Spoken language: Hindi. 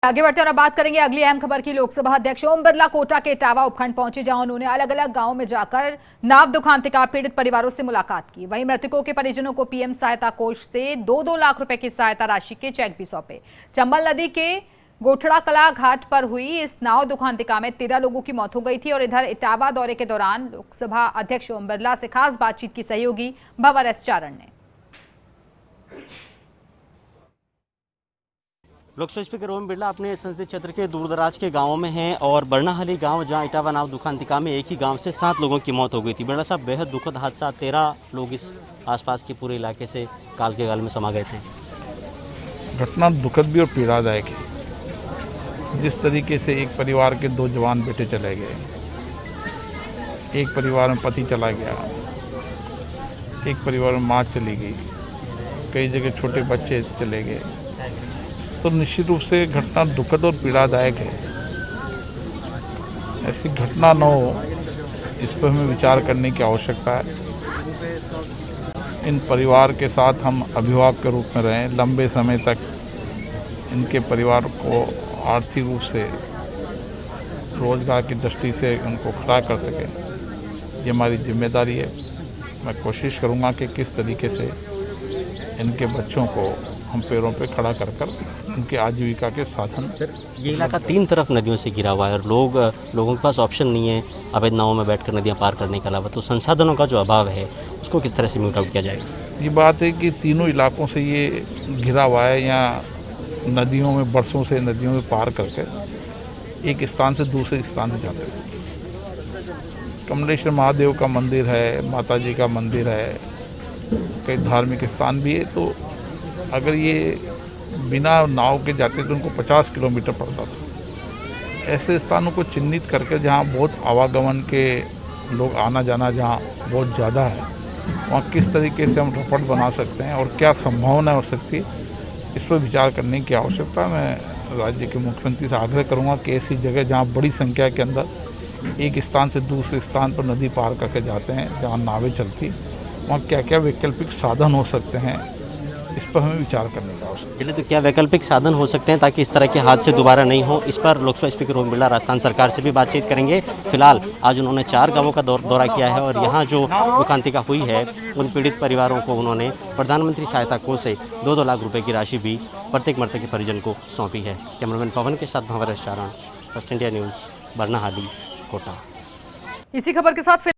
आगे बढ़ते और अब बात करेंगे अगली अहम खबर की। लोकसभा अध्यक्ष ओम बिरला कोटा के इटावा उपखंड पहुंचे, जहां उन्होंने अलग अलग गांवों में जाकर नाव दुखांतिका पीड़ित परिवारों से मुलाकात की। वहीं मृतकों के परिजनों को पीएम सहायता कोष से 2-2 लाख रुपए की सहायता राशि के चेक भी सौंपे। चंबल नदी के गोठड़ा कला घाट पर हुई इस नाव दुखांतिका में 13 लोगों की मौत हो गई थी। और इधर इटावा दौरे के दौरान लोकसभा अध्यक्ष ओम बिरला से खास बातचीत की सहयोगी भंवर एस चारण ने। लोकसभा स्पीकर ओम बिरला अपने संसदीय क्षेत्र के दूरदराज के गांवों में हैं और बरनाहली गांव, जहां इटावा नाव दुखांतिका में एक ही गांव से 7 लोगों की मौत हो गई थी। बिरला साहब, बेहद दुखद हादसा, 13 लोग इस आसपास के पूरे इलाके से काल के गाल में समा गए थे। घटना दुखद भी और पीड़ादायक है। जिस तरीके से एक परिवार के 2 जवान बेटे चले गए, एक परिवार में पति चला गया, एक परिवार में माँ चली गई, कई जगह छोटे बच्चे चले गए, तो निश्चित रूप से घटना दुखद और पीड़ादायक है। ऐसी घटना न हो, इस पर हमें विचार करने की आवश्यकता है। इन परिवार के साथ हम अभिभावक के रूप में रहें, लंबे समय तक इनके परिवार को आर्थिक रूप से, रोजगार की दृष्टि से उनको खड़ा कर सकें, ये हमारी जिम्मेदारी है। मैं कोशिश करूंगा कि किस तरीके से इनके बच्चों को हम पैरों पे खड़ा कर उनकी आजीविका के साधन। ये इलाका 3 तरफ नदियों से घिरा हुआ है और लोगों के पास ऑप्शन नहीं है अवैध नावों में बैठकर नदियां पार करने के अलावा, तो संसाधनों का जो अभाव है उसको किस तरह से म्यूट आउट किया जाएगा? ये बात है कि तीनों इलाकों से ये घिरा हुआ है, या नदियों में बरसों से नदियों में पार करके एक स्थान से दूसरे स्थान में जाते हैं। कमलेश्वर महादेव का मंदिर है, माता जी का मंदिर है, कई धार्मिक स्थान भी है। तो अगर ये बिना नाव के जाते तो उनको 50 किलोमीटर पड़ता था। ऐसे स्थानों को चिन्हित करके जहाँ बहुत आवागमन के लोग आना जाना जहाँ बहुत ज़्यादा है, वहाँ किस तरीके से हम रपट बना सकते हैं और क्या संभावना हो सकती है, इस पर विचार करने की आवश्यकता। मैं राज्य के मुख्यमंत्री से आग्रह करूँगा कि ऐसी जगह जहाँ बड़ी संख्या के अंदर एक स्थान से दूसरे स्थान पर नदी पार करके जाते हैं, जहाँ नावें चलती, वहाँ क्या क्या वैकल्पिक साधन हो सकते हैं, इस पर हमें विचार करने का आवश्यकता है। तो क्या वैकल्पिक साधन हो सकते हैं ताकि इस तरह के हादसे दोबारा नहीं हो? इस पर लोकसभा स्पीकर ओम बिरला राजस्थान सरकार से भी बातचीत करेंगे। फिलहाल आज उन्होंने 4 गांवों का दौरा किया है और यहाँ जो दुखांतिका हुई है उन पीड़ित परिवारों को उन्होंने प्रधानमंत्री सहायता कोष से 2-2 लाख रुपए की राशि भी प्रत्येक मृतक के परिजन को सौंपी है। कैमरामैन पवन के साथ भंवर एस चारण, फर्स्ट इंडिया न्यूज़, बरनाहली, कोटा। इसी खबर के साथ